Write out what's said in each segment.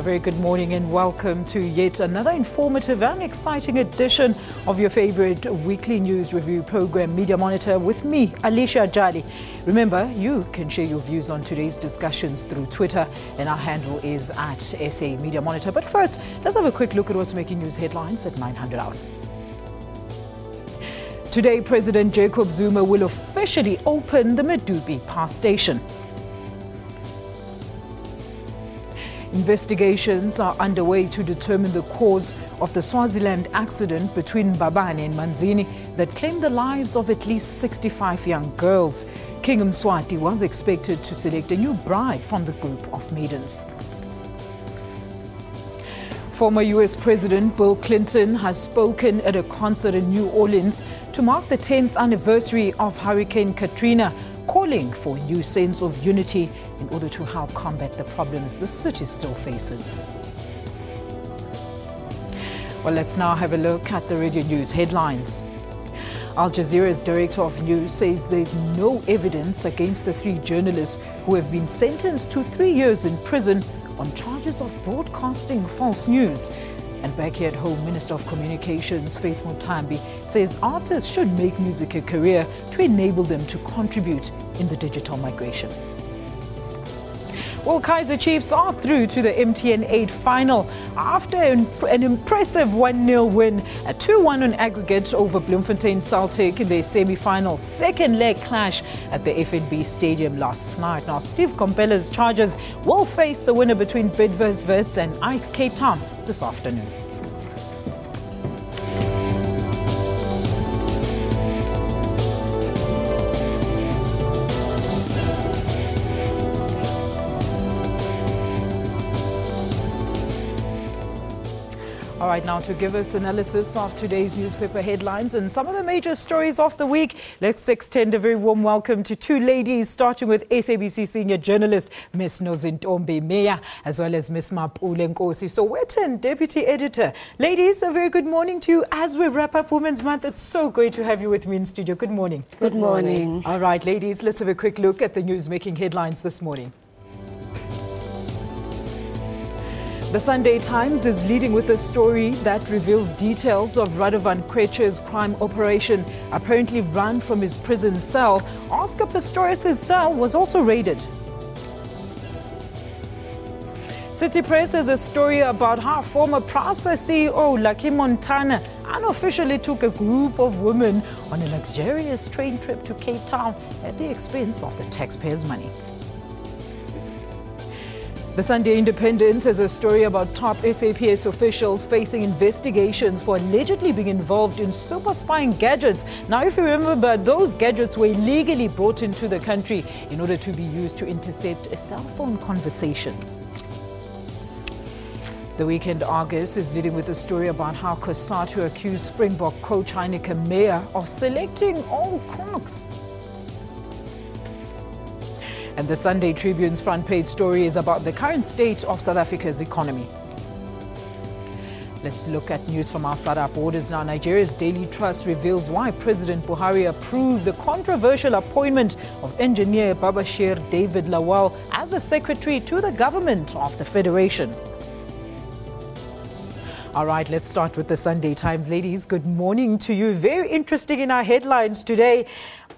very good morning and welcome to yet another informative and exciting edition of your favorite weekly news review program, Media Monitor, with me, Alicia Jali. Remember, you can share your views on today's discussions through Twitter, and our handle is at SA Media Monitor. But first, let's have a quick look at what's making news headlines at 900 hours. Today, President Jacob Zuma will officially open the Medupi Power Station. Investigations are underway to determine the cause of the Swaziland accident between Babane and Manzini that claimed the lives of at least 65 young girls. King Mswati was expected to select a new bride from the group of maidens. Former U.S. President Bill Clinton has spoken at a concert in New Orleans to mark the 10th anniversary of Hurricane Katrina, calling for a new sense of unity in order to help combat the problems the city still faces. Well, let's now have a look at the radio news headlines. Al Jazeera's director of news says there's no evidence against the 3 journalists who have been sentenced to 3 years in prison on charges of broadcasting false news. And back here at home, Minister of Communications Faith Muthambi says artists should make music a career to enable them to contribute in the digital migration. Well, Kaizer Chiefs are through to the MTN 8 final after an impressive 1-0 win, a 2-1 on aggregate over Bloemfontein Celtic in their semi-final second leg clash at the FNB Stadium last night. Now, Steve Kompella's Chargers will face the winner between Bidvest Wits and Ajax Cape Town this afternoon. All right, now to give us analysis of today's newspaper headlines and some of the major stories of the week, let's extend a very warm welcome to 2 ladies, starting with SABC senior journalist Miss Nozintombi Miya, as well as Miss Mapule Nkosi, Sowetan Deputy Editor. Ladies, a very good morning to you as we wrap up Women's Month. It's so great to have you with me in studio. Good morning. Good morning. All right, ladies, let's have a quick look at the news-making headlines this morning. The Sunday Times is leading with a story that reveals details of Radovan Kweche's crime operation, apparently run from his prison cell. Oscar Pistorius' cell was also raided. City Press has a story about how former Prasa CEO Lucky Montana unofficially took a group of women on a luxurious train trip to Cape Town at the expense of the taxpayers' money. The Sunday Independent has a story about top SAPS officials facing investigations for allegedly being involved in super spying gadgets. Now, if you remember, those gadgets were illegally brought into the country in order to be used to intercept cell phone conversations. The Weekend Argus is leading with a story about how COSATU accused Springbok coach Heineke Meyer of selecting all Crocs. And the Sunday Tribune's front page story is about the current state of South Africa's economy. Let's look at news from outside our borders now. Nigeria's Daily Trust reveals why President Buhari approved the controversial appointment of engineer Babashir David Lawal as the secretary to the government of the Federation. All right, let's start with the Sunday Times. Ladies, good morning to you. Very interesting in our headlines today.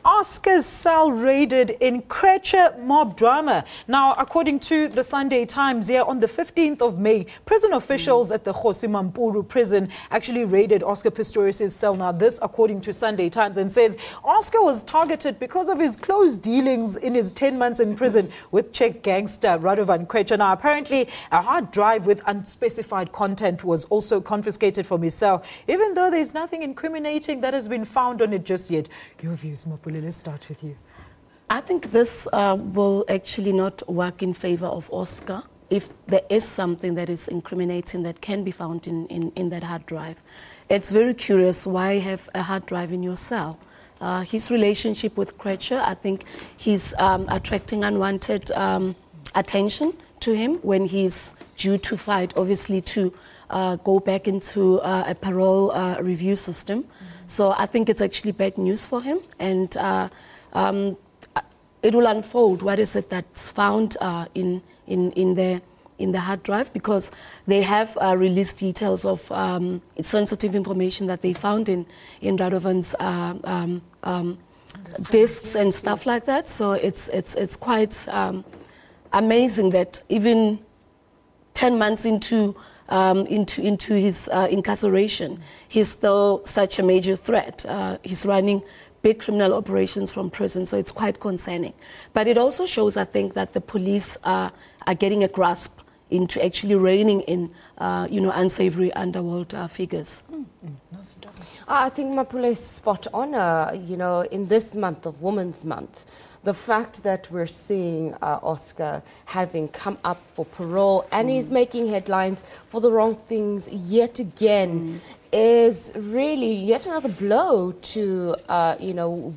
Oscar's cell raided in Kweche mob drama. Now, according to the Sunday Times, here on the 15th of May, prison officials at the Nkosi Mapule prison actually raided Oscar Pistorius' cell. Now, this according to Sunday Times, and says Oscar was targeted because of his close dealings in his 10 months in prison with Czech gangster Radovan Kweche. Now, apparently, a hard drive with unspecified content was also confiscated from his cell, even though there's nothing incriminating that has been found on it just yet. Your views, Mapule? Let's start with you. I think this will actually not work in favor of Oscar if there is something that is incriminating that can be found in that hard drive. It's very curious why have a hard drive in your cell. His relationship with Kweche, I think he's attracting unwanted attention to him when he's due to fight, obviously, to go back into a parole review system. So I think it's actually bad news for him, and it will unfold what is it that's found in the hard drive, because they have released details of sensitive information that they found in Radovan's discs and stuff like that. So it's quite amazing that even 10 months into his incarceration, he's still such a major threat. He's running big criminal operations from prison, so it's quite concerning. But it also shows, I think, that the police are getting a grasp into actually reining in, unsavory underworld figures. I think Mapule is spot on, in this month of Women's Month. The fact that we're seeing Oscar having come up for parole and he's making headlines for the wrong things yet again is really yet another blow to,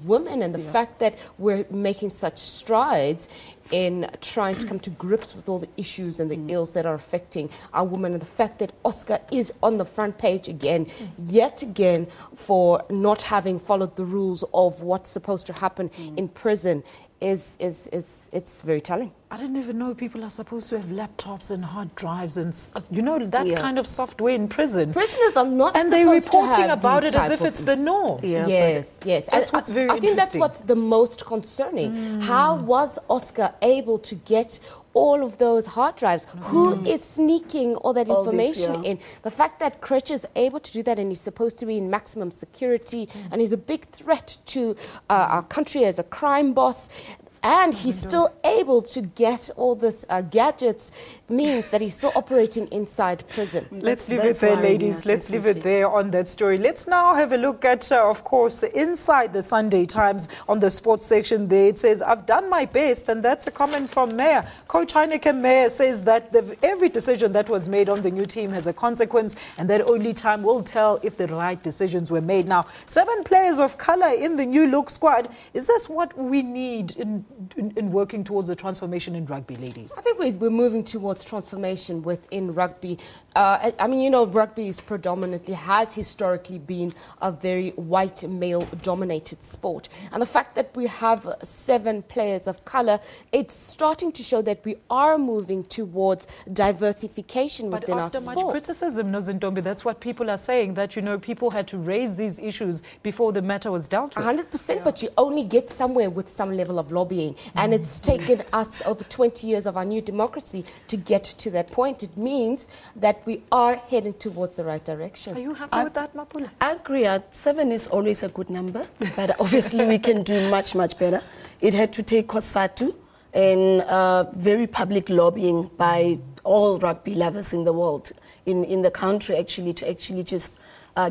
women, and the fact that we're making such strides in trying to come to grips with all the issues and the ills that are affecting our women, and the fact that Oscar is on the front page again, yet again, for not having followed the rules of what's supposed to happen in prison it's very telling. I didn't even know people are supposed to have laptops and hard drives and that kind of software in prison. Prisoners are not and supposed they're reporting to have about it as if of it's the norm. Yeah, yes. That's what's very I think that's interesting. what's the most concerning. How was Oscar able to get all of those hard drives? Who is sneaking all that information in? The fact that Crutch is able to do that, and he's supposed to be in maximum security, and he's a big threat to our country as a crime boss, and he's still able to get all this gadgets, means that he's still operating inside prison. Let's leave it there, ladies. Let's leave it there on that story. Let's now have a look at, of course, inside the Sunday Times on the sports section there. It says, I've done my best, and that's a comment from Mayor. Coach Heineke Mayor says that every decision that was made on the new team has a consequence, and that only time will tell if the right decisions were made. Now, 7 players of colour in the new look squad. Is this what we need in working towards the transformation in rugby, ladies? I think we're moving towards transformation within rugby. Rugby has historically been a very white male-dominated sport. And the fact that we have 7 players of colour, it's starting to show that we are moving towards diversification within our sports. But after much criticism, Nozintombi, that's what people are saying, that, people had to raise these issues before the matter was dealt with. 100%, but you only get somewhere with some level of lobbying. And it's taken us over 20 years of our new democracy to get to that point. It means that we are heading towards the right direction. Are you happy with that, Mapule? I agree. 7 is always a good number, but obviously we can do much, much better. It had to take COSATU and very public lobbying by all rugby lovers in the world, in the country, actually, to actually just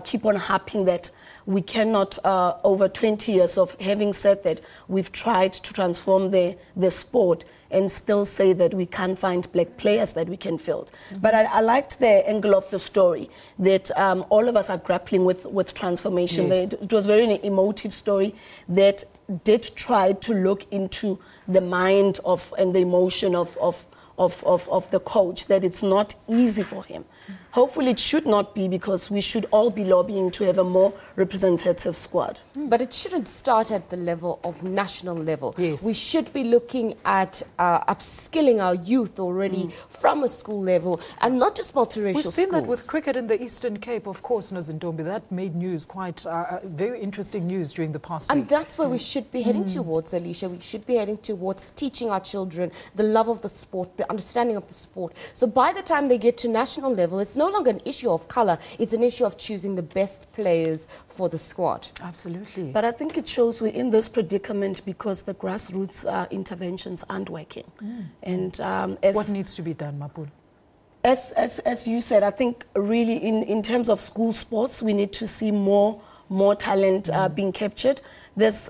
keep on harping that we cannot, over 20 years of having said that, we've tried to transform the sport and still say that we can't find black players that we can field. But I liked the angle of the story, that all of us are grappling with transformation. Yes. It was a very emotive story that did try to look into the mind and the emotion of the coach, that it's not easy for him. Hopefully it should not be, because we should all be lobbying to have a more representative squad. But it shouldn't start at the level of national level. Yes. We should be looking at upskilling our youth already from a school level, and not just multiracial schools. We've seen that with cricket in the Eastern Cape, of course, Nozintombi. That made news, quite very interesting news during the past week. And that's where we should be heading towards, Alicia. We should be heading towards teaching our children the love of the sport, the understanding of the sport. So by the time they get to national level, it's no longer an issue of colour, it's an issue of choosing the best players for the squad. Absolutely. But I think it shows we're in this predicament because the grassroots interventions aren't working. And what needs to be done, Mapule? As you said, I think really in terms of school sports, we need to see more talent being captured. There's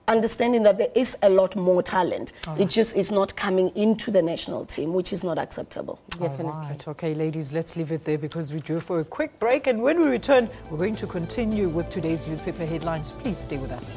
understanding that there is a lot more talent. It just is not coming into the national team, which is not acceptable. Definitely. All right. Okay, ladies, let's leave it there because we're due for a quick break. And when we return, we're going to continue with today's newspaper headlines. Please stay with us.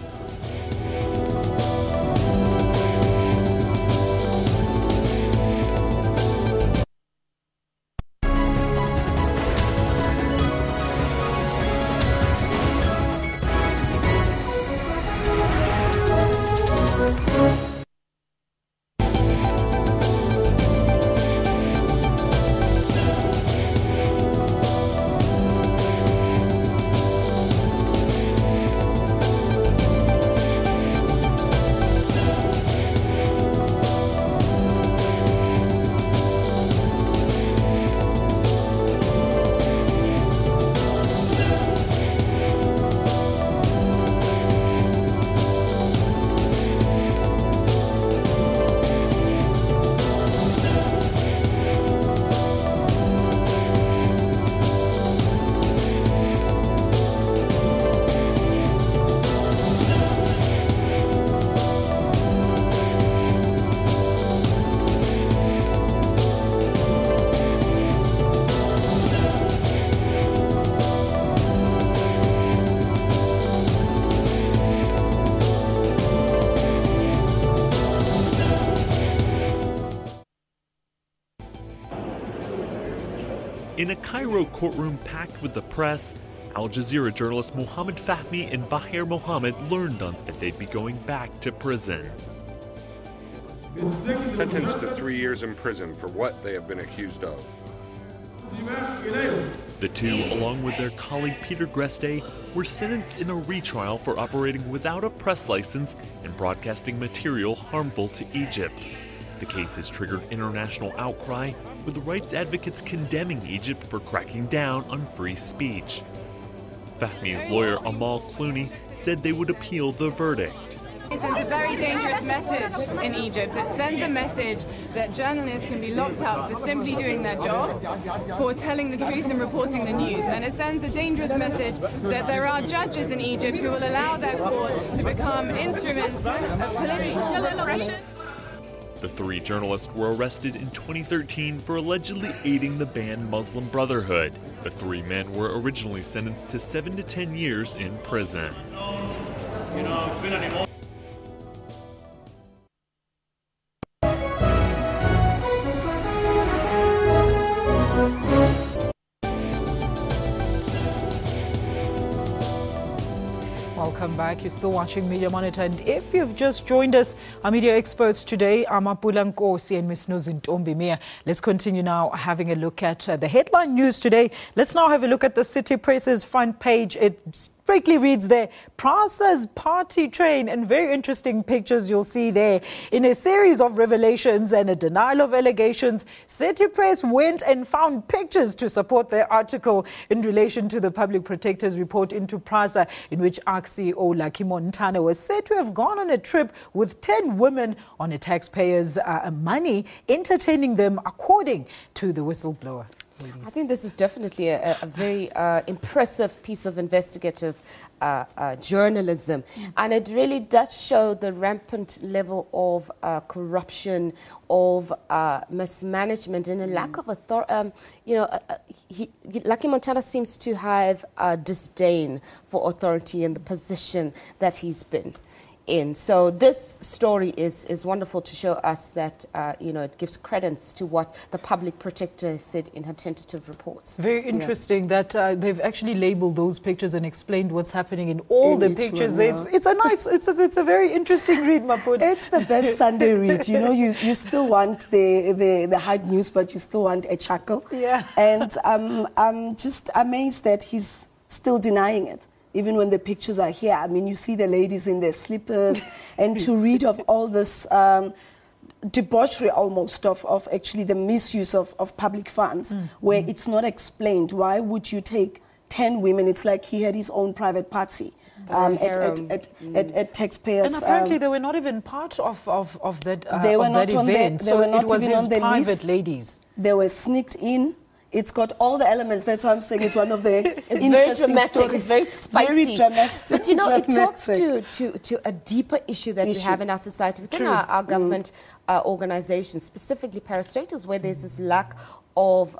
In a Cairo courtroom packed with the press, Al Jazeera journalist Mohammed Fahmy and Bahir Mohammed learned that they'd be going back to prison. Sentenced to 3 years in prison for what they have been accused of. The two, along with their colleague Peter Greste, were sentenced in a retrial for operating without a press license and broadcasting material harmful to Egypt. The case has triggered international outcry, with rights advocates condemning Egypt for cracking down on free speech. Fahmy's lawyer Amal Clooney said they would appeal the verdict. It sends a very dangerous message in Egypt. It sends a message that journalists can be locked up for simply doing their job, for telling the truth and reporting the news. And it sends a dangerous message that there are judges in Egypt who will allow their courts to become instruments of political oppression. The three journalists were arrested in 2013 for allegedly aiding the banned Muslim Brotherhood. The three men were originally sentenced to 7 to 10 years in prison. Welcome back. You're still watching Media Monitor, and if you've just joined us, our media experts today are Mapule, Nkosi and Ms. Nozintombi, Miya. Let's continue now having a look at the headline news today. Let's now have a look at the City Press's front page. It strictly reads there, Prasa's party train, and very interesting pictures you'll see there. In a series of revelations and a denial of allegations, City Press went and found pictures to support their article in relation to the Public Protector's report into Prasa, in which ARC CEO Lucky Montana was said to have gone on a trip with 10 women on a taxpayer's money, entertaining them, according to the whistleblower. I think this is definitely a very impressive piece of investigative journalism. And it really does show the rampant level of corruption, of mismanagement, and a lack of authority. Lucky Montana seems to have disdain for authority and the position that he's been in. So this story is wonderful to show us that, it gives credence to what the Public Protector said in her tentative reports. Very interesting that they've actually labeled those pictures and explained what's happening in all the pictures. It's a very interesting read, Mapule. It's the best Sunday read. You still want the hard news, but you still want a chuckle. Yeah. And I'm just amazed that he's still denying it. Even when the pictures are here, I mean, you see the ladies in their slippers, and to read of all this debauchery almost of actually the misuse of public funds, where it's not explained. Why would you take 10 women? It's like he had his own private party at taxpayers. And apparently they were not even part of that they were not on event. they were not it was even his on the private list. Ladies. They were sneaked in. It's got all the elements. That's why I'm saying it's one of the It's very dramatic. Stories. It's very spicy. Very dramatic. But it talks to a deeper issue that we have in our society, within our government organizations, specifically parastatals, where there's this lack of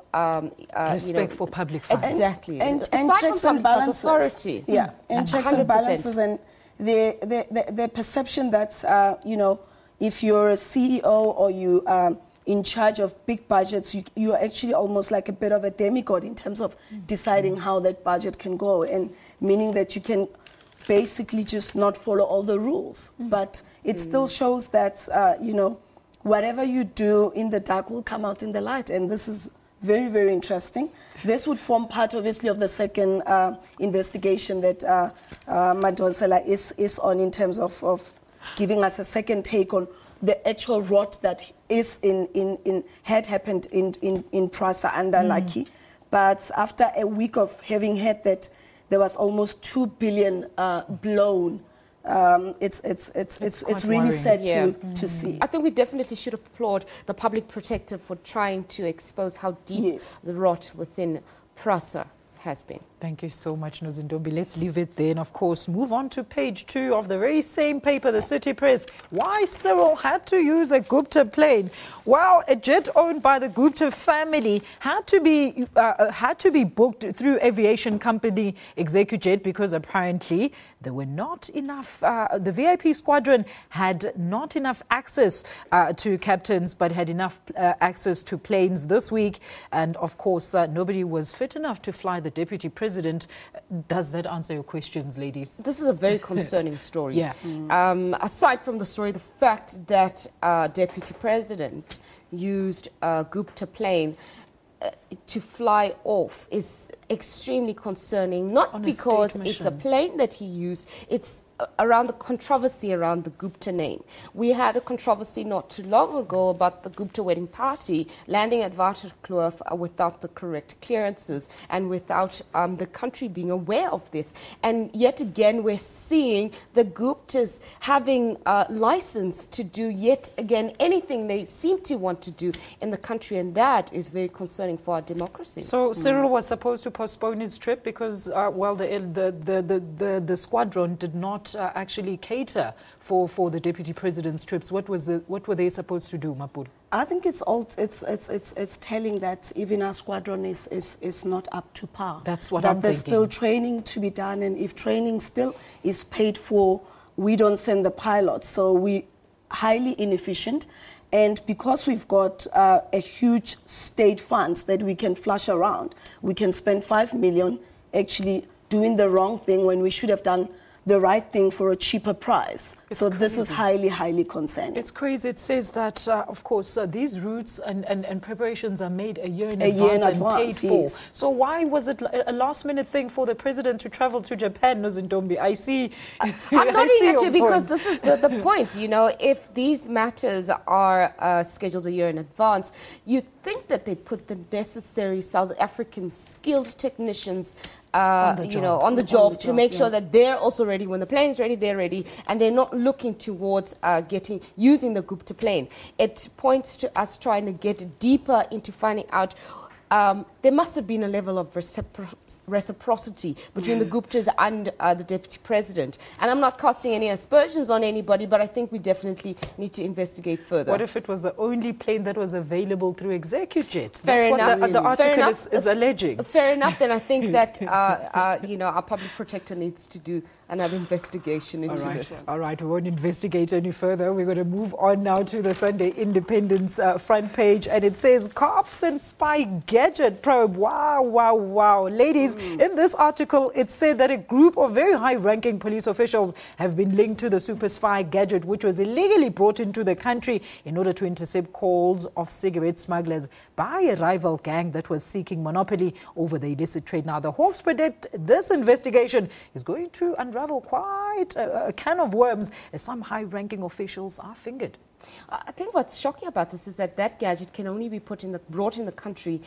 respect for public funds. Exactly. And checks and balances. Authority. Yeah, and checks and balances, and the perception that if you're a CEO or you in charge of big budgets, you're actually almost like a bit of a demigod in terms of deciding how that budget can go, and meaning that you can basically just not follow all the rules. But it still shows that, whatever you do in the dark will come out in the light. And this is very, very interesting. This would form part, obviously, of the second investigation that Madonsela is on, in terms of giving us a second take on the actual rot that had happened in Prasa under Lucky. But after a week of having heard that there was almost 2 billion blown, it's really sad to see. I think we definitely should applaud the Public Protector for trying to expose how deep the rot within Prasa has been. Thank you so much, Nozintombi. Let's leave it there and, of course, move on to page 2 of the very same paper, the City Press. Why Cyril had to use a Gupta plane. Well, a jet owned by the Gupta family had to be booked through aviation company ExecuJet because apparently there were not enough, the VIP squadron had not enough access to captains, but had enough access to planes this week. And, of course, nobody was fit enough to fly the deputy president. Does that answer your questions, ladies? This is a very concerning story. Yeah. Aside from the story, the fact that Deputy President used a Gupta plane to fly off is extremely concerning, not because it's a plane that he used, it's around the controversy around the Gupta name. We had a controversy not too long ago about the Gupta wedding party landing at Waterkloof without the correct clearances and without the country being aware of this. And yet again, we're seeing the Guptas having a license to do yet again anything they seem to want to do in the country, and that is very concerning for our democracy. So Cyril was supposed to postpone his trip because, well, the squadron did not actually cater for the deputy president's trips. What were they supposed to do, Mapule? I think it's telling that even our squadron is not up to par. That's what I'm thinking. That there's still training to be done, and if training still is paid for, we don't send the pilots. So we highly inefficient. And because we've got a huge state funds that we can flush around, we can spend 5 million actually doing the wrong thing when we should have done the right thing for a cheaper price. So this is highly, highly concerning. It's crazy. It says that, of course, these routes and preparations are made a year in advance and paid for. Yes. So why was it a last-minute thing for the president to travel to Japan, Nozintombi? I see. I'm nodding at you because this is the point. You know, if these matters are scheduled a year in advance, you'd think that they put the necessary South African skilled technicians on the job to make sure that they're also ready. When the plane's ready, they're ready, and they're not looking towards using the Gupta plane. It points to us trying to get deeper into finding out. There must have been a level of reciprocity between the Guptas and the deputy president. And I'm not casting any aspersions on anybody, but I think we definitely need to investigate further. What if it was the only plane that was available through ExecuJet? Fair enough. What the article is alleging. Fair enough. Then I think that our public protector needs to do another investigation into this. All right, we won't investigate any further. We're going to move on now to the Sunday Independence front page, and it says cops and spy gadget probe. Wow, wow, wow. Ladies, in this article, it said that a group of very high-ranking police officials have been linked to the super spy gadget, which was illegally brought into the country in order to intercept calls of cigarette smugglers by a rival gang that was seeking monopoly over the illicit trade. Now, the Hawks predict this investigation is going to unravel quite a can of worms as some high-ranking officials are fingered. I think what's shocking about this is that gadget can only be brought in the country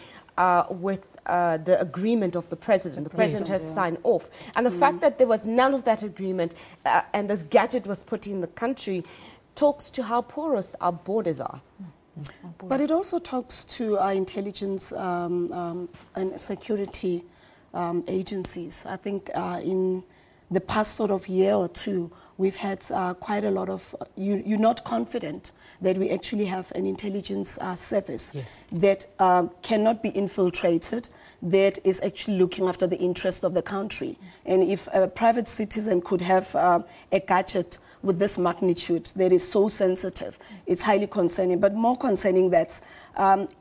with the agreement of the president. The president has signed off. And the fact that there was none of that agreement and this gadget was put in the country talks to how porous our borders are. But it also talks to our intelligence and security agencies. I think in the past sort of year or two, we've had quite a lot of, you're not confident that we actually have an intelligence service that cannot be infiltrated, that is actually looking after the interest of the country. And if a private citizen could have a gadget with this magnitude that is so sensitive, it's highly concerning. But more concerning that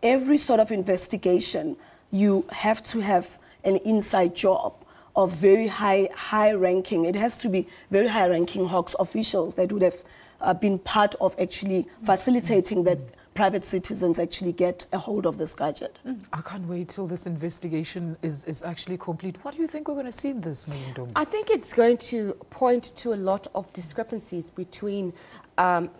every sort of investigation, you have to have an inside job of very high ranking. It has to be very high ranking Hawks officials that would have been part of actually facilitating that private citizens actually get a hold of this gadget. I can't wait till this investigation is actually complete. What do you think we're going to see in this, Nozintombi? I think it's going to point to a lot of discrepancies between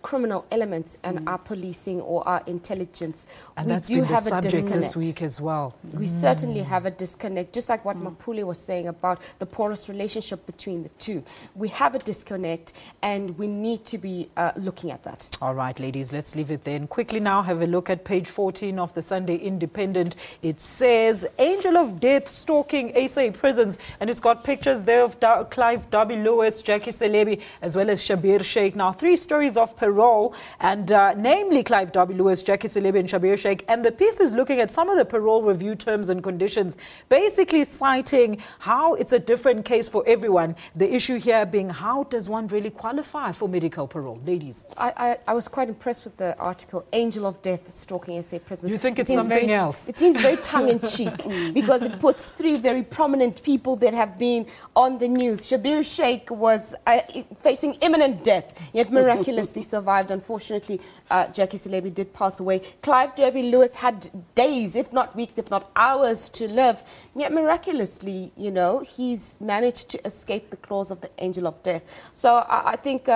criminal elements and our policing or our intelligence. And we that's do been have the a subject disconnect. this week as well. We certainly have a disconnect, just like what Mapule was saying about the porous relationship between the two. We have a disconnect, and we need to be looking at that. All right, ladies, let's leave it then. Quickly now, have a look at page 14 of the Sunday Independent. It says, Angel of Death stalking SA prisons, and it's got pictures there of Clive W. Lewis, Jackie Selebi, as well as Shabir Sheikh. Now, 3 stories of parole, and namely Clive W. Lewis, Jackie Selebi, and Shabir Sheikh. And the piece is looking at some of the parole review terms and conditions, basically citing how it's a different case for everyone. The issue here being, how does one really qualify for medical parole? Ladies. I was quite impressed with the article, Angel of Death stalking SA prisons. You think it's something else? It seems very tongue-in-cheek because it puts 3 very prominent people that have been on the news. Shabir Sheikh was facing imminent death, yet miraculously survived. Unfortunately, Jackie Selebi did pass away. Clive W. Lewis had days, if not weeks, if not hours to live. Yet miraculously, you know, he's managed to escape the claws of the Angel of Death. So I think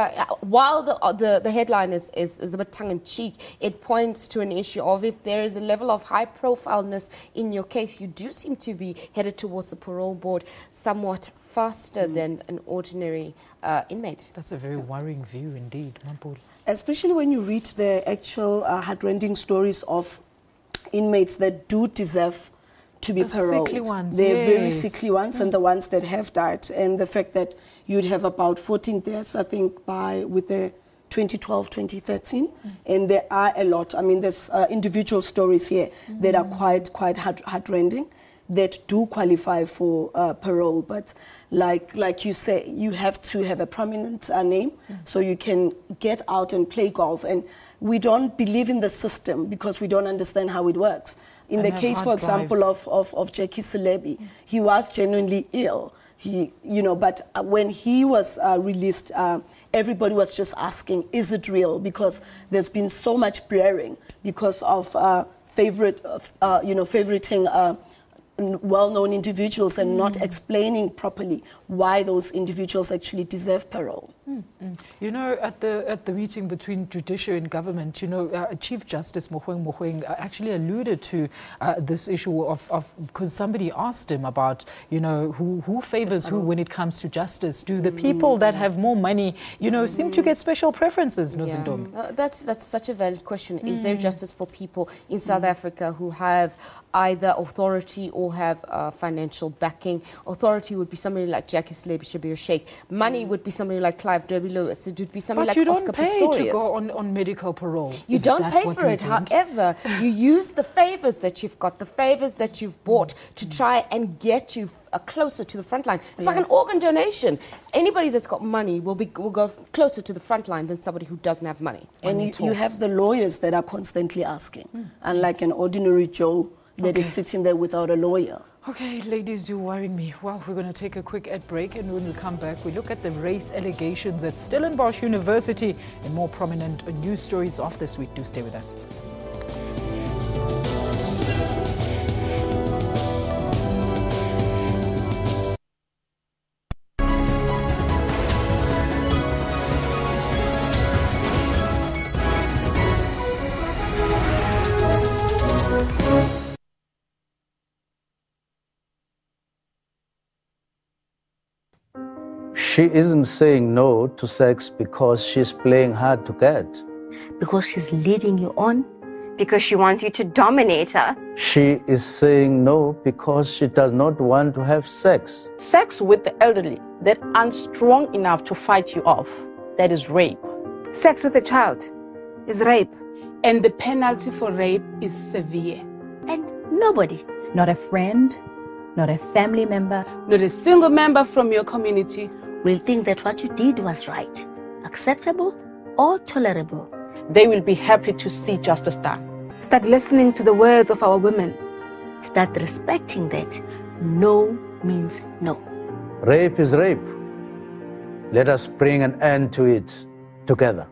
while the headline is a bit tongue-in-cheek, it points to an issue of if there is a level of high-profileness in your case, you do seem to be headed towards the parole board somewhat faster than an ordinary inmate. That's a very worrying view indeed, Mapule. Especially when you read the actual heartrending stories of inmates that do deserve to be paroled. Sickly ones, They're very yes. sickly ones, and the ones that have died. And the fact that you'd have about 14 deaths, I think, with the 2012, 2013, and there are a lot. I mean, there's individual stories here that are quite heartrending, that do qualify for parole. But like you say, you have to have a prominent name so you can get out and play golf. And we don't believe in the system because we don't understand how it works. In the case, for example, of Jackie Selebi, he was genuinely ill. But when he was released, everybody was just asking, is it real? Because there's been so much blaring because of favoriting well-known individuals and not explaining properly why those individuals actually deserve parole. You know, at the meeting between judiciary and government, you know, Chief Justice Mogoeng actually alluded to this issue of because somebody asked him about, you know, who favors who when it comes to justice. Do the people that have more money, you know, seem to get special preferences, Nozintombi? That's such a valid question. Is there justice for people in South Africa who have either authority or have financial backing? Authority would be somebody like Jackie Selebi, Shabir Sheikh. Money would be somebody like Clive W. Lewis. It would be somebody like Oscar Pistorius. But you don't pay to go on medical parole. You don't pay for it. However, you use the favors that you've got, the favors that you've bought to try and get you closer to the front line. It's like an organ donation. Anybody that's got money will go closer to the front line than somebody who doesn't have money. And you have the lawyers that are constantly asking, unlike an ordinary Joe that is sitting there without a lawyer. Okay, ladies, you're worrying me. Well, we're going to take a quick ad break, and when we come back, we look at the race allegations at Stellenbosch University and more prominent news stories of this week. Do stay with us. She isn't saying no to sex because she's playing hard to get. Because she's leading you on. Because she wants you to dominate her. She is saying no because she does not want to have sex. Sex with the elderly that aren't strong enough to fight you off, that is rape. Sex with a child is rape. And the penalty for rape is severe. And nobody, not a friend, not a family member, not a single member from your community will think that what you did was right, acceptable or tolerable. They will be happy to see justice done. Start listening to the words of our women. Start respecting that no means no. Rape is rape. Let us bring an end to it together.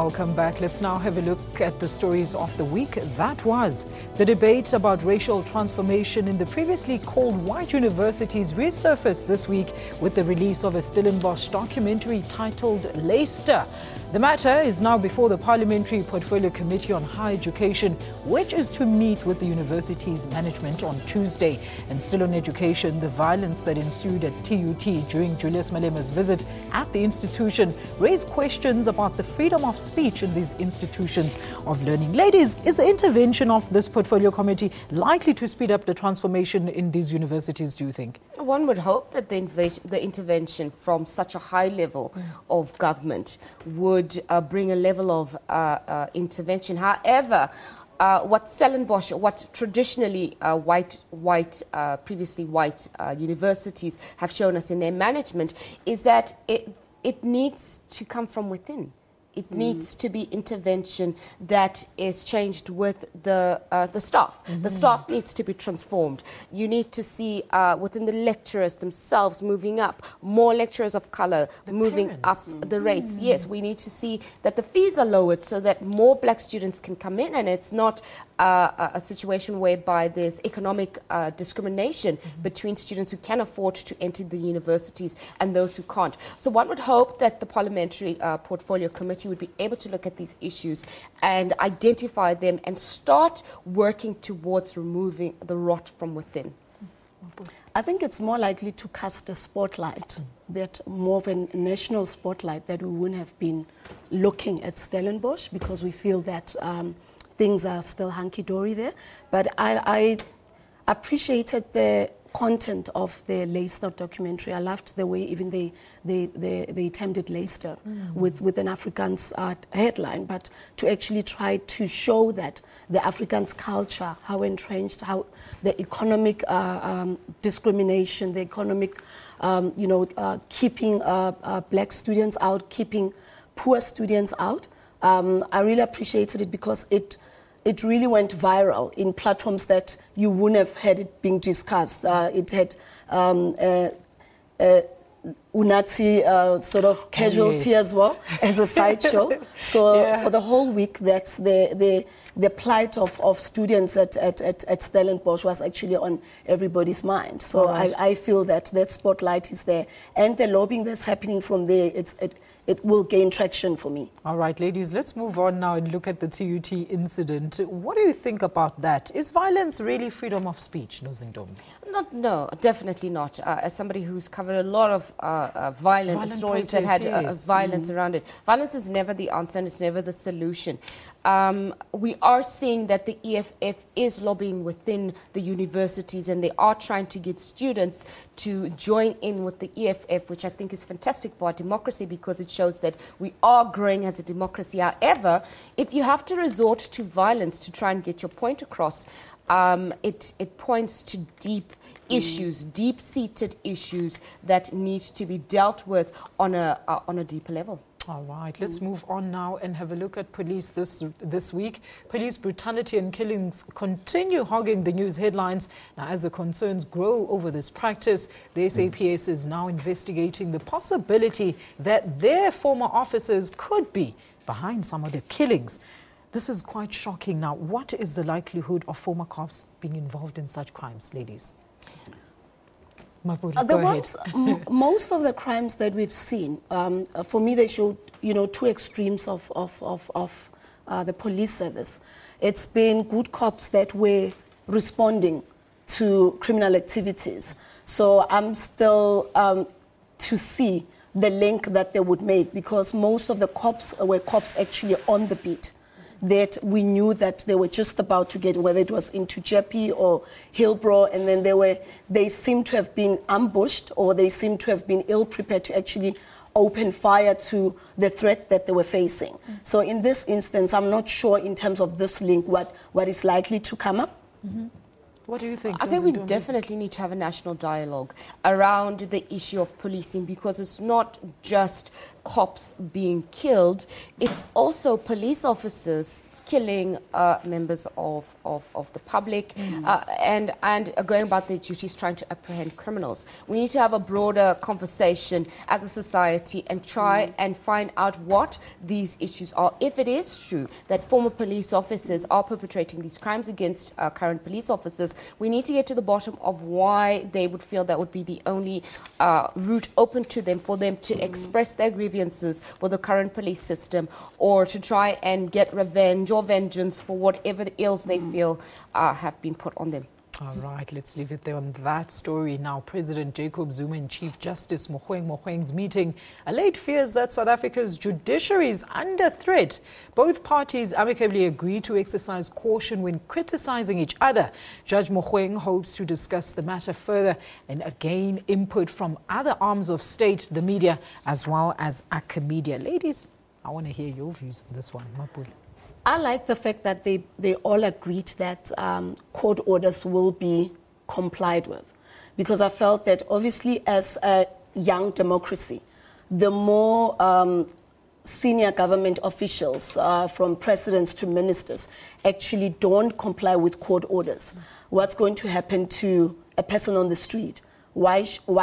Welcome back. Let's now have a look at the stories of the week. That was the debate about racial transformation in the previously called white universities resurfaced this week with the release of a Stellenbosch documentary titled Leicester. The matter is now before the Parliamentary Portfolio Committee on Higher Education, which is to meet with the university's management on Tuesday. And still on education, the violence that ensued at TUT during Julius Malema's visit at the institution raised questions about the freedom of speech in these institutions of learning. Ladies, is the intervention of this portfolio committee likely to speed up the transformation in these universities, do you think? One would hope that the intervention from such a high level of government would bring a level of intervention. However, what Stellenbosch, what traditionally previously white universities have shown us in their management is that it needs to come from within. It needs to be intervention that is changed with the staff. The staff needs to be transformed. You need to see within the lecturers themselves moving up, more lecturers of colour, moving up the rates. Yes, we need to see that the fees are lowered so that more black students can come in, and it's not a situation whereby there's economic discrimination between students who can afford to enter the universities and those who can't. So one would hope that the Parliamentary Portfolio Committee would be able to look at these issues and identify them and start working towards removing the rot from within. I think it's more likely to cast a spotlight, that more of a national spotlight, that we wouldn't have been looking at Stellenbosch because we feel that things are still hunky-dory there. But I appreciated the content of the Leicester documentary. I loved the way even they termed Leicester with an Afrikaans headline, but to actually try to show that the Afrikaans culture, how entrenched, how the economic discrimination, the economic, keeping black students out, keeping poor students out. I really appreciated it because it really went viral in platforms that you wouldn't have had it being discussed. It had Unazi sort of casualty as well as a sideshow. So for the whole week, that's the plight of students at Stellenbosch was actually on everybody's mind. So I feel that spotlight is there, and the lobbying that's happening from there, it will gain traction for me. All right, ladies, let's move on now and look at the TUT incident. What do you think about that? Is violence really freedom of speech, Nozintombi? No, definitely not. As somebody who's covered a lot of violent stories that had violence around it, violence is never the answer and it's never the solution. We are seeing that the EFF is lobbying within the universities, and they are trying to get students to join in with the EFF, which I think is fantastic for our democracy because it shows that we are growing as a democracy. However, if you have to resort to violence to try and get your point across, it points to deep issues, deep-seated issues that need to be dealt with on a deeper level. All right, let's move on now and have a look at police this week. Police brutality and killings continue hogging the news headlines. Now, as the concerns grow over this practice, the SAPS is now investigating the possibility that their former officers could be behind some of the killings. This is quite shocking. Now, what is the likelihood of former cops being involved in such crimes, ladies? Mapule, go ahead. Most of the crimes that we've seen, for me, they show two extremes of the police service. It's been good cops that were responding to criminal activities. So I'm still to see the link that they would make, because most of the cops were cops actually on the beat, that we knew that they were just about to get, whether it was into Jeppe or Hillbrow, and then they seemed to have been ambushed, or they seemed to have been ill-prepared to actually open fire to the threat that they were facing. So in this instance, I'm not sure in terms of this link what is likely to come up. What do you think? I think we definitely need to have a national dialogue around the issue of policing, because it's not just cops being killed, it's also police officers killing members of the public, and going about their duties trying to apprehend criminals. We need to have a broader conversation as a society and try and find out what these issues are. If it is true that former police officers are perpetrating these crimes against current police officers, we need to get to the bottom of why they would feel that would be the only route open to them for them to express their grievances with the current police system, or to try and get revenge or vengeance for whatever the ills they feel have been put on them. All right, let's leave it there on that story. Now, President Jacob Zuma and Chief Justice Mogoeng's meeting allayed fears that South Africa's judiciary is under threat. Both parties amicably agreed to exercise caution when criticizing each other. Judge Mogoeng hopes to discuss the matter further and gain input from other arms of state, the media, as well as academia. Ladies, I want to hear your views on this one. Mapule. I like the fact that they all agreed that court orders will be complied with, because I felt that obviously as a young democracy, the more senior government officials, from presidents to ministers, actually don't comply with court orders, what's going to happen to a person on the street? Why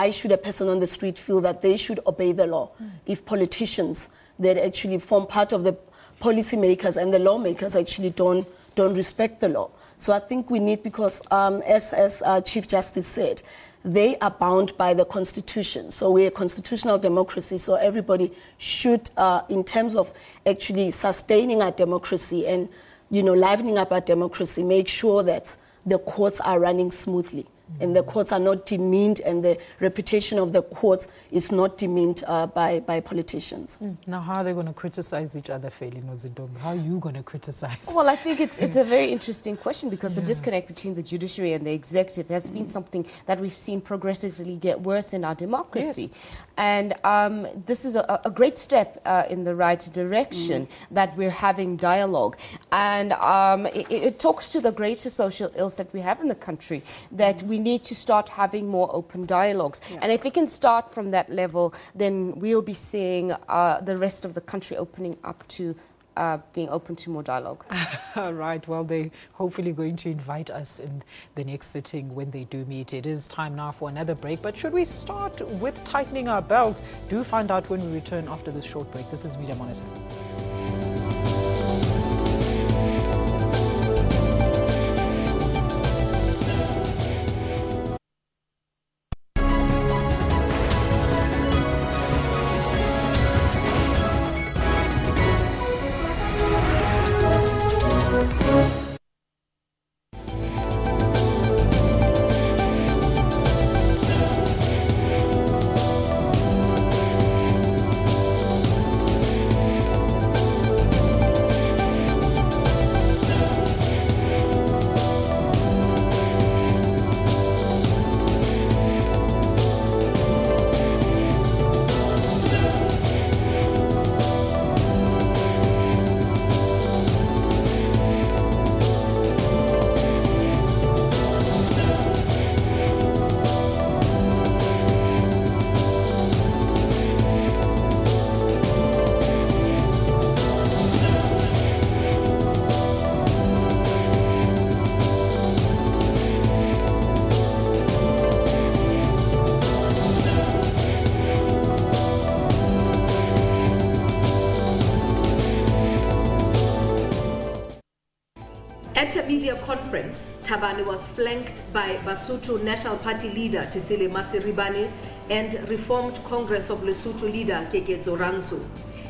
should a person on the street feel that they should obey the law if politicians that actually form part of the policymakers and the lawmakers actually don't respect the law? So I think we need, because as Chief Justice said, they are bound by the Constitution. So we're a constitutional democracy, so everybody should, in terms of actually sustaining our democracy and, livening up our democracy, make sure that the courts are running smoothly. And the courts are not demeaned, and the reputation of the courts is not demeaned by politicians. Now, how are they going to criticize each other fairly, Nozintombi? How are you going to criticize? Well, I think it's a very interesting question, because the disconnect between the judiciary and the executive has been something that we've seen progressively get worse in our democracy. Yes. And this is a great step in the right direction, that we're having dialogue. And it talks to the greater social ills that we have in the country, that we need to start having more open dialogues. And if we can start from that level, then we'll be seeing the rest of the country opening up to being open to more dialogue. All right. Well, they're hopefully going to invite us in the next sitting when they do meet. It is time now for another break. But should we start with tightening our belts? Do find out when we return after this short break. This is Media Monitor. At a media conference, Thabane was flanked by Basotho National Party leader Tisile Masiribane and Reformed Congress of Lesotho leader Kekezo Ransu.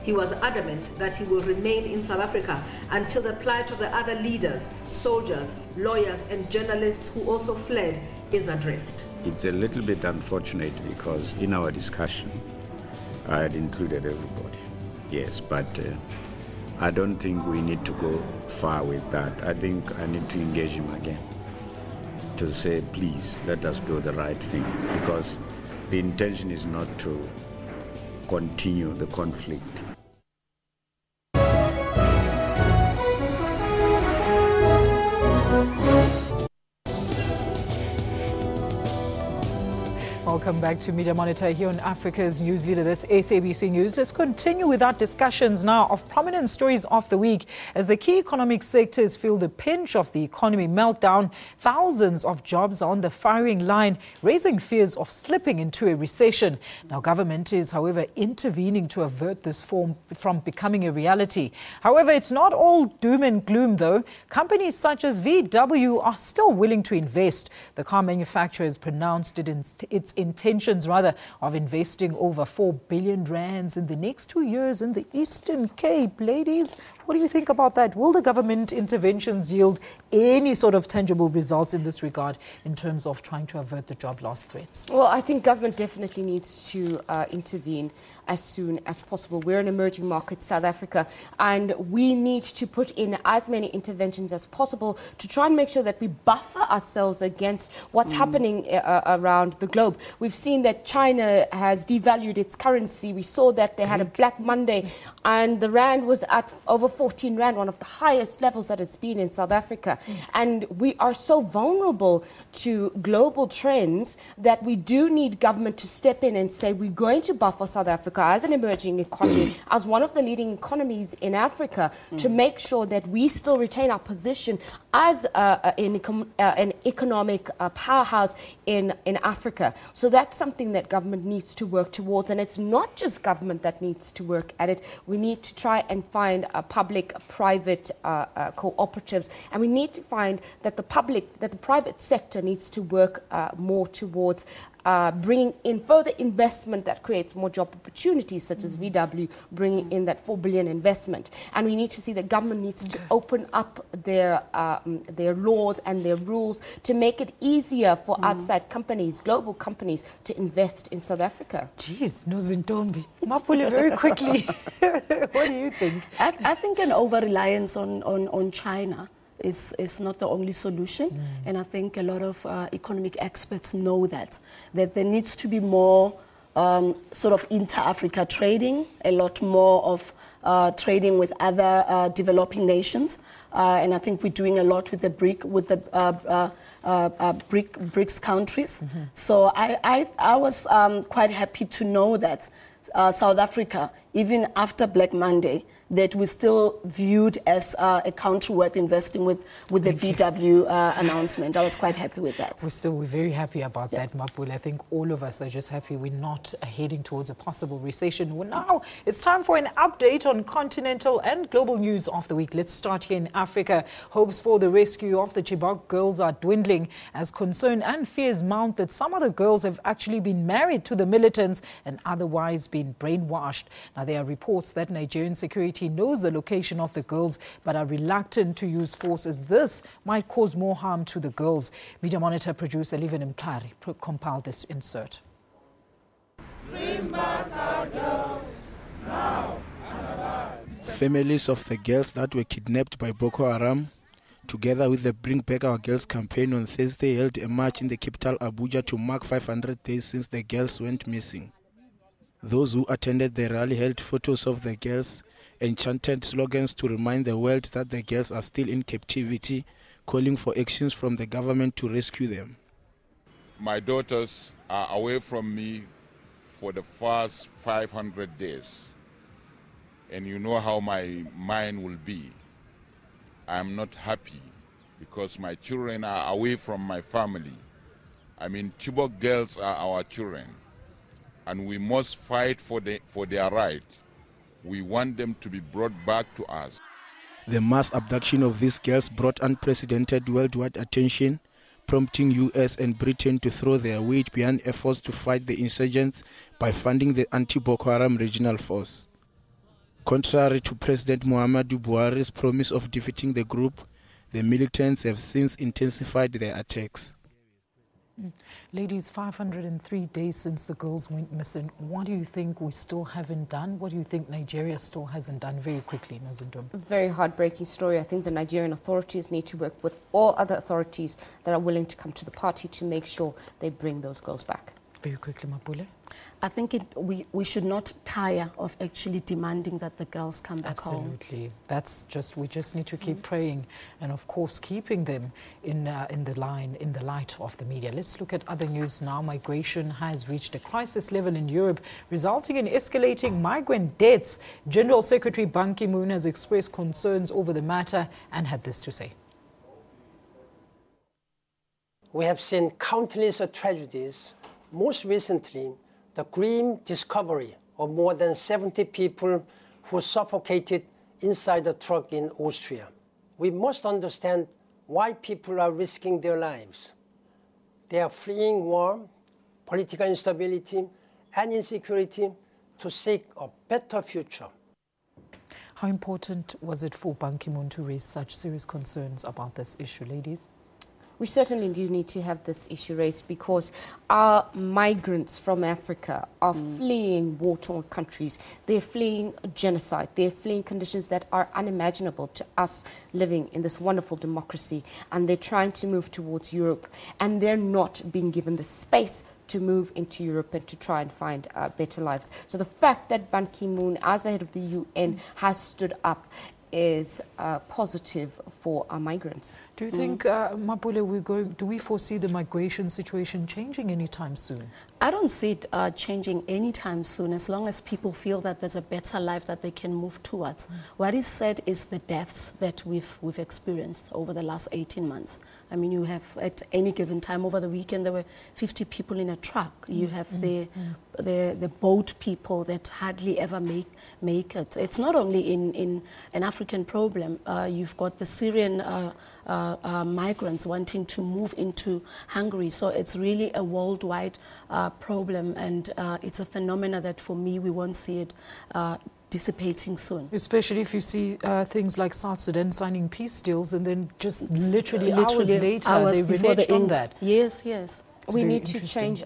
He was adamant that he will remain in South Africa until the plight of the other leaders, soldiers, lawyers and journalists who also fled is addressed. It's a little bit unfortunate because in our discussion, I had included everybody. Yes, but I don't think we need to go far with that. I think I need to engage him again to say, please, let us do the right thing, because the intention is not to continue the conflict. Welcome back to Media Monitor here on Africa's News Leader. That's SABC News. Let's continue with our discussions now of prominent stories of the week. As the key economic sectors feel the pinch of the economy meltdown, thousands of jobs are on the firing line, raising fears of slipping into a recession. Now, government is, however, intervening to avert this from becoming a reality. However, it's not all doom and gloom, though. Companies such as VW are still willing to invest. The car manufacturer has pronounced its intentions of investing over 4 billion rands in the next 2 years in the Eastern Cape. Ladies, what do you think about that? Will the government interventions yield any sort of tangible results in this regard in terms of trying to avert the job loss threats? Well, I think government definitely needs to intervene as soon as possible. We're an emerging market, South Africa, and we need to put in as many interventions as possible to try and make sure that we buffer ourselves against what's happening around the globe. We've seen that China has devalued its currency. We saw that they had a Black Monday and the rand was at over 14 rand, one of the highest levels that it's been in South Africa. And we are so vulnerable to global trends that we do need government to step in and say we're going to buffer South Africa as an emerging economy, as one of the leading economies in Africa, to make sure that we still retain our position as an economic powerhouse in Africa. So that's something that government needs to work towards. And it's not just government that needs to work at it. We need to try and find public-private cooperatives. And we need to find that the private sector needs to work more towards bringing in further investment that creates more job opportunities, such as VW bringing in that 4 billion investment. And we need to see that government needs to open up their laws and their rules to make it easier for outside companies, global companies, to invest in South Africa. Jeez, Nozintombi. Mapule, very quickly. What do you think? I think an over-reliance on China is not the only solution. And I think a lot of economic experts know that there needs to be more sort of inter-Africa trading, a lot more of trading with other developing nations. And I think we're doing a lot with the BRICS countries. So I was quite happy to know that South Africa, even after Black Monday, that we're still viewed as a country worth investing with the VW announcement. I was quite happy with that. We're very happy about that, Mapule. I think all of us are just happy we're not heading towards a possible recession. Well, now it's time for an update on continental and global news of the week. Let's start here in Africa. Hopes for the rescue of the Chibok girls are dwindling as concern and fears mount that some of the girls have actually been married to the militants and otherwise been brainwashed. Now, there are reports that Nigerian security knows the location of the girls but are reluctant to use force, as this might cause more harm to the girls. Media Monitor producer Livin Mkari compiled this insert. Families of the girls that were kidnapped by Boko Haram, together with the Bring Back Our Girls campaign on Thursday, held a march in the capital Abuja to mark 500 days since the girls went missing. Those who attended the rally held photos of the girls and chanted slogans to remind the world that the girls are still in captivity, calling for actions from the government to rescue them. My daughters are away from me for the first 500 days. And you know how my mind will be. I'm not happy because my children are away from my family. I mean, Chibok girls are our children, and we must fight for their right. We want them to be brought back to us. The mass abduction of these girls brought unprecedented worldwide attention, prompting US and Britain to throw their weight behind efforts to fight the insurgents by funding the anti-Boko Haram regional force. Contrary to President Muhammadu Buhari's promise of defeating the group, the militants have since intensified their attacks. Ladies, 503 days since the girls went missing. What do you think we still haven't done? What do you think Nigeria still hasn't done? Very quickly, Nozintombi. A very heartbreaking story. I think the Nigerian authorities need to work with all other authorities that are willing to come to the party to make sure they bring those girls back. Very quickly, Mapule. I think we should not tire of actually demanding that the girls come back home. Absolutely. That's just, we just need to keep praying and, of course, keeping them in the light of the media. Let's look at other news now. Migration has reached a crisis level in Europe, resulting in escalating migrant deaths. General Secretary Ban Ki-moon has expressed concerns over the matter and had this to say. We have seen countless tragedies. Most recently, the grim discovery of more than 70 people who suffocated inside a truck in Austria. We must understand why people are risking their lives. They are fleeing war, political instability, and insecurity to seek a better future. How important was it for Ban Ki-moon to raise such serious concerns about this issue, ladies? We certainly do need to have this issue raised because our migrants from Africa are fleeing war-torn countries. They're fleeing genocide. They're fleeing conditions that are unimaginable to us living in this wonderful democracy. And they're trying to move towards Europe. And they're not being given the space to move into Europe and to try and find better lives. So the fact that Ban Ki-moon, as the head of the UN, has stood up is positive for our migrants. Do you think, Mapule, do we foresee the migration situation changing anytime soon? I don't see it changing anytime soon, as long as people feel that there's a better life that they can move towards. What is said is the deaths that we've experienced over the last 18 months. I mean, you have at any given time over the weekend there were 50 people in a truck. You have the boat people that hardly ever make it. It's not only in an African problem. You've got the Syrian migrants wanting to move into Hungary. So it's really a worldwide problem, and it's a phenomena that for me we won't see it dissipating soon. Especially if you see things like South Sudan signing peace deals and then just literally hours later they renege on that. Yes, yes. We need to change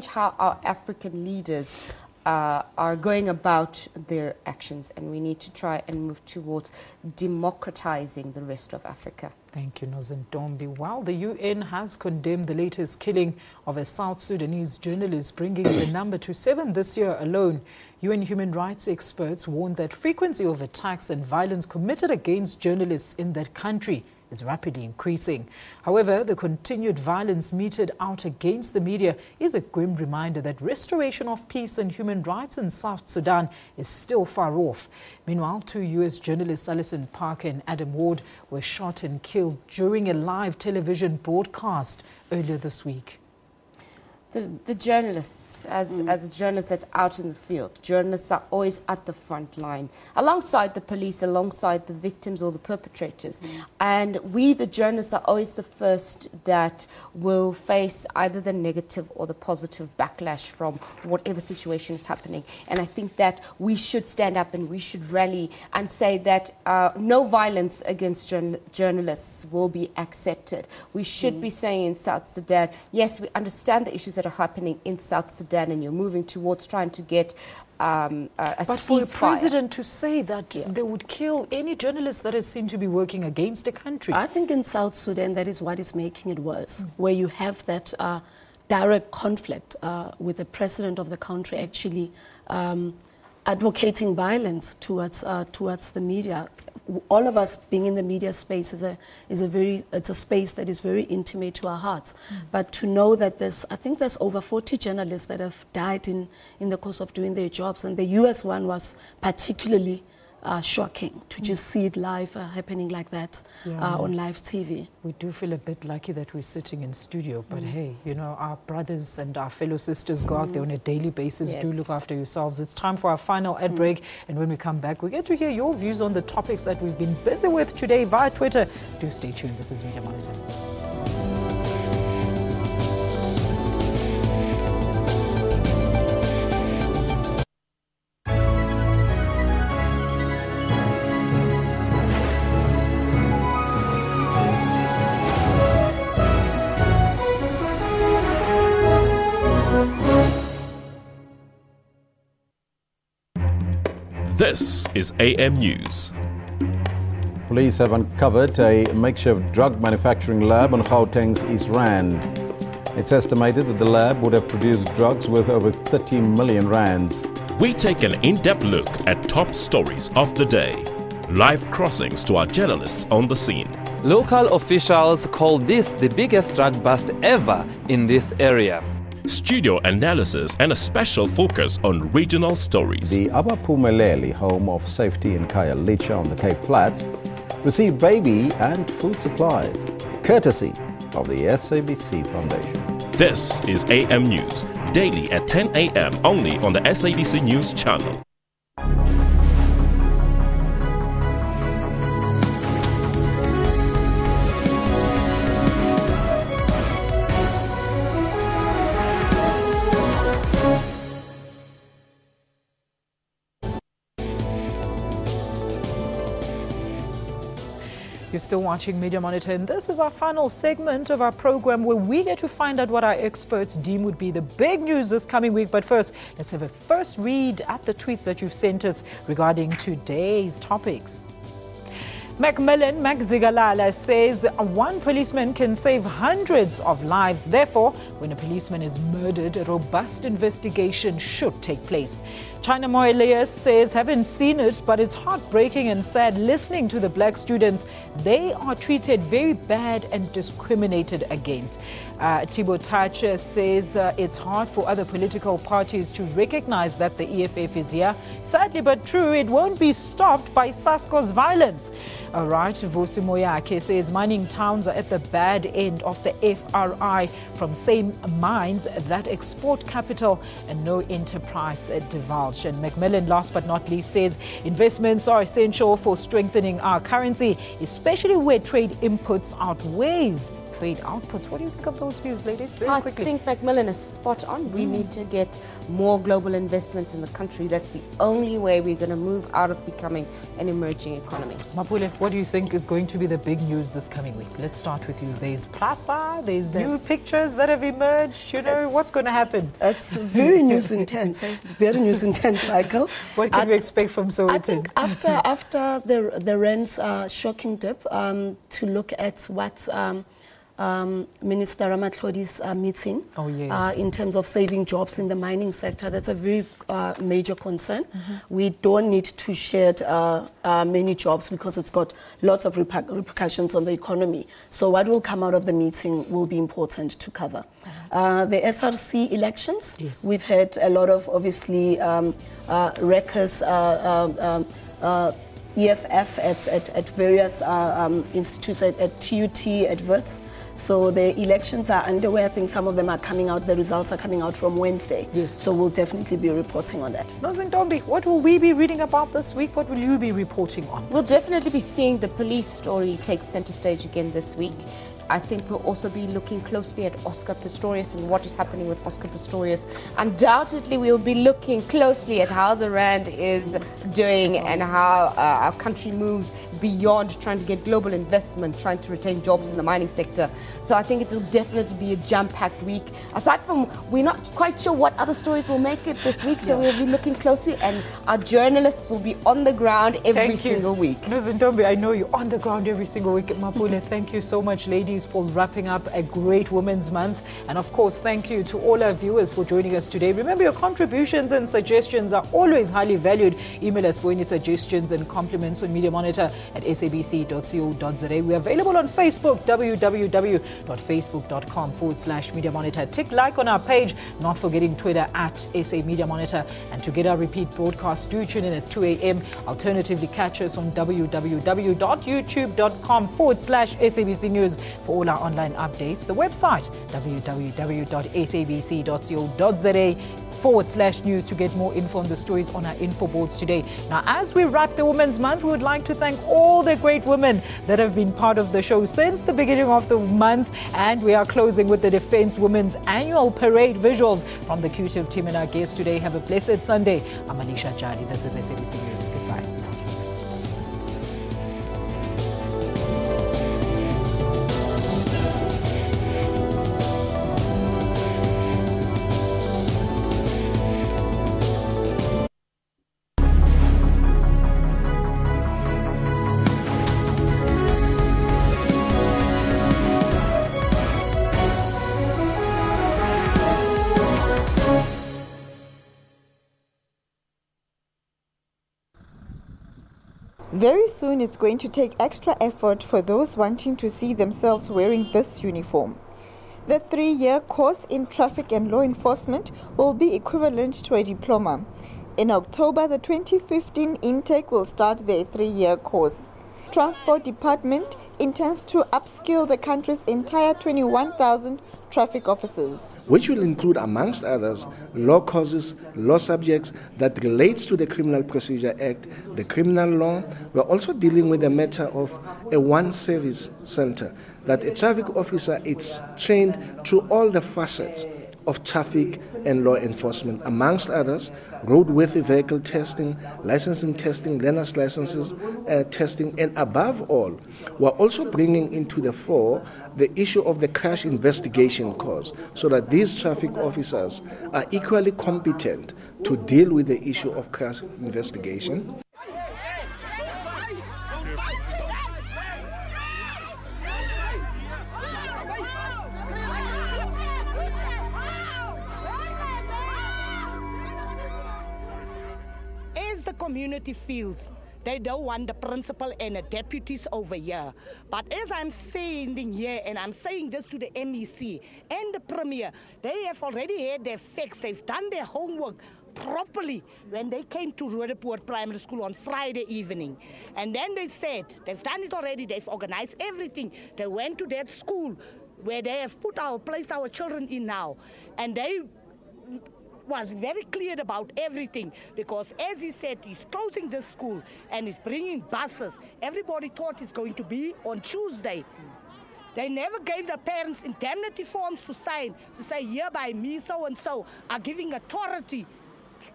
how our African leaders are going about their actions, and we need to try and move towards democratizing the rest of Africa. Thank you, Nozintombi. While the UN has condemned the latest killing of a South Sudanese journalist, bringing the number to 7 this year alone, UN human rights experts warned that frequency of attacks and violence committed against journalists in that country is rapidly increasing. However, the continued violence meted out against the media is a grim reminder that restoration of peace and human rights in South Sudan is still far off. Meanwhile, 2 U.S. journalists, Alison Parker and Adam Ward, were shot and killed during a live television broadcast earlier this week. The journalists, as a journalist that's out in the field, journalists are always at the front line, alongside the police, alongside the victims or the perpetrators. And we, the journalists, are always the first that will face either the negative or the positive backlash from whatever situation is happening. And I think that we should stand up and we should rally and say that no violence against journalists will be accepted. We should be saying in South Sudan, yes, we understand the issues that are happening in South Sudan, and you're moving towards trying to get a ceasefire. But for the president to say that they would kill any journalist that is seen to be working against the country. I think in South Sudan that is what is making it worse, where you have that direct conflict with the president of the country actually advocating violence towards the media. All of us being in the media space is a space that is very intimate to our hearts. But to know that I think there's over 40 journalists that have died in the course of doing their jobs, and the US one was particularly shocking to just see it live happening like that on live TV. We do feel a bit lucky that we're sitting in studio, but hey, you know, our brothers and our fellow sisters go out there on a daily basis. Do look after yourselves. It's time for our final ad break, and when we come back, we get to hear your views on the topics that we've been busy with today via Twitter. Do stay tuned. This is Media Monitor. This is AM News. Police have uncovered a makeshift drug manufacturing lab on Gauteng's East Rand. It's estimated that the lab would have produced drugs worth over 30 million rands. We take an in-depth look at top stories of the day. Live crossings to our journalists on the scene. Local officials call this the biggest drug bust ever in this area. Studio analysis and a special focus on regional stories. The Abapumeleli home of safety in Khayelitsha on the Cape Flats received baby and food supplies, courtesy of the SABC Foundation. This is AM News, daily at 10 a.m. only on the SABC News channel. You're still watching Media Monitor, and this is our final segment of our program where we get to find out what our experts deem would be the big news this coming week. But first, let's have a first read at the tweets that you've sent us regarding today's topics. Macmillan Magzigalala says one policeman can save hundreds of lives. Therefore, when a policeman is murdered, a robust investigation should take place. China Moelias says, haven't seen it, but it's heartbreaking and sad listening to the black students. They are treated very bad and discriminated against. Thibaut Tache says it's hard for other political parties to recognize that the EFF is here. Sadly but true, it won't be stopped by SASCO's violence. All right, Vusi Moyake says mining towns are at the bad end of the FRI from same mines that export capital and no enterprise divulged. And Macmillan, last but not least, says investments are essential for strengthening our currency, especially where trade inputs outweighs trade outputs. What do you think of those views, ladies? Very quickly. I think Macmillan is spot on. We need to get more global investments in the country. That's the only way we're going to move out of becoming an emerging economy. Mapule, what do you think is going to be the big news this coming week? Let's start with you. There's Prasa, there's new pictures that have emerged. You know, what's going to happen? It's very news intense, very news intense cycle. What can we expect from Sowetan? I think after the rand's shocking dip, to look at what Minister Ramatlhodi's meeting in terms of saving jobs in the mining sector. That's a very major concern. We don't need to shed many jobs because it's got lots of repercussions on the economy. So what will come out of the meeting will be important to cover. The SRC elections, we've had a lot of, obviously, records, EFF at various institutes, at TUT, at WITS. So the elections are underway. I think some of them are coming out. The results are coming out from Wednesday. Yes. So we'll definitely be reporting on that. Nozintombi, what will we be reading about this week? What will you be reporting on? We'll definitely be seeing the police story take center stage again this week. I think we'll also be looking closely at Oscar Pistorius and what is happening with Oscar Pistorius. Undoubtedly, we'll be looking closely at how the Rand is doing and how our country moves beyond trying to get global investment, trying to retain jobs in the mining sector. So I think it will definitely be a jam-packed week. Aside from, we're not quite sure what other stories will make it this week, so we'll be looking closely, and our journalists will be on the ground every single week. Nozintombi, I know you're on the ground every single week. Mapule, thank you so much, ladies, for wrapping up a great Women's Month. And of course, thank you to all our viewers for joining us today. Remember, your contributions and suggestions are always highly valued. Email us for any suggestions and compliments on Media Monitor at sabc.co.za. We're available on Facebook, www.facebook.com/Media Monitor. Tick like on our page, not forgetting Twitter at SA Media Monitor. And to get our repeat broadcast, do tune in at 2 a.m. Alternatively, catch us on www.youtube.com/SABC News for all our online updates. The website, www.sabc.co.za/news to get more info on the stories on our info boards today. Now, as we wrap the Women's Month, we would like to thank all the great women that have been part of the show since the beginning of the month. And we are closing with the Defence Women's Annual Parade visuals from the Q-Tip team and our guests today. Have a blessed Sunday. I'm Alisha Jali. This is SABC News. Goodbye. Very soon it's going to take extra effort for those wanting to see themselves wearing this uniform. The 3-year course in traffic and law enforcement will be equivalent to a diploma. In October, the 2015 intake will start their 3-year course. Transport Department intends to upskill the country's entire 21,000 traffic officers, which will include, amongst others, law courses, law subjects that relates to the Criminal Procedure Act, the criminal law. We're also dealing with the matter of a one-service center, that a traffic officer is trained to all the facets of traffic and law enforcement, amongst others, roadworthy vehicle testing, licensing testing, learner's licenses testing, and above all, we're also bringing into the fore the issue of the crash investigation course, so that these traffic officers are equally competent to deal with the issue of crash investigation. Community feels they don't want the principal and the deputies over here. But as I'm saying here, and I'm saying this to the MEC and the Premier, they have already had their facts. They've done their homework properly when they came to Roodepoort Primary School on Friday evening. And then they said, they've done it already, they've organized everything. They went to that school where they have placed our children in now. And they was very clear about everything, because as he said, he's closing this school and he's bringing buses. Everybody thought it's going to be on Tuesday. They never gave the parents indemnity forms to sign, to say hereby me so-and-so are giving authority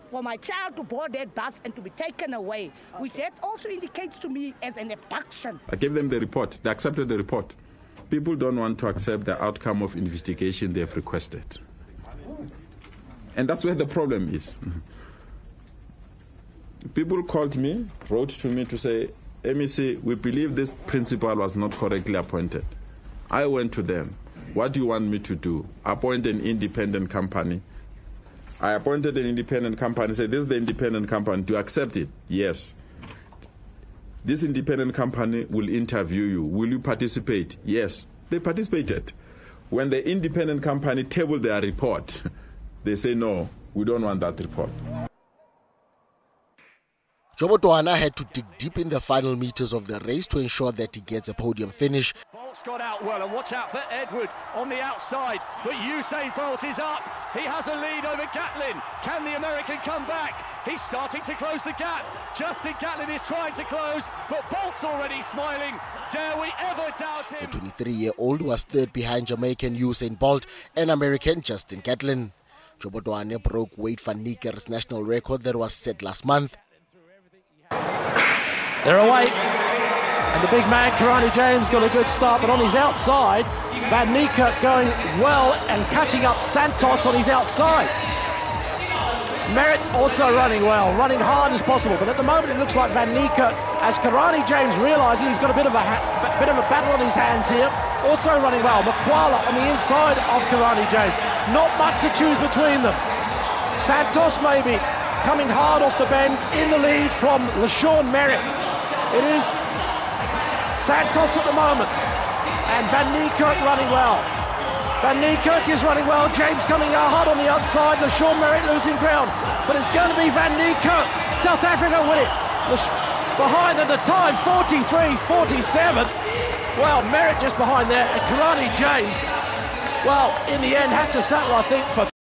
for my child to board that bus and to be taken away, which that also indicates to me as an abduction. I gave them the report. They accepted the report. People don't want to accept the outcome of investigation they have requested. And that's where the problem is. People called me, wrote to me to say, MEC, we believe this principal was not correctly appointed. I went to them. What do you want me to do? Appoint an independent company. I appointed an independent company, said, this is the independent company. Do you accept it? Yes. This independent company will interview you. Will you participate? Yes. They participated. When the independent company tabled their report, they say, no, we don't want that report. Jobotwana had to dig deep in the final meters of the race to ensure that he gets a podium finish. Bolt's got out well, and watch out for Edward on the outside. But Usain Bolt is up. He has a lead over Gatlin. Can the American come back? He's starting to close the gap. Justin Gatlin is trying to close, but Bolt's already smiling. Dare we ever doubt him? The 23-year-old was third behind Jamaican Usain Bolt and American Justin Gatlin. Jobotwane broke Wade van Niekerk's national record that was set last month. They're away, and the big man, Karani James, got a good start, but on his outside, Van Niekerk going well and catching up Santos on his outside. Merritt's also running well, running hard as possible, but at the moment it looks like Van Niekerk, as Karani James realises he's got a bit of a battle on his hands here, also running well. Makwala on the inside of Karani James. Not much to choose between them. Santos maybe coming hard off the bend in the lead from LaShawn Merritt. It is Santos at the moment, and Van Niekerk running well. Van Niekerk is running well. James coming hard on the outside. LaShawn Merritt losing ground, but it's going to be Van Niekerk. South Africa win it. Behind at the time, 43-47. Well, Merritt just behind there, and Karani James, well, in the end, has to settle, I think, for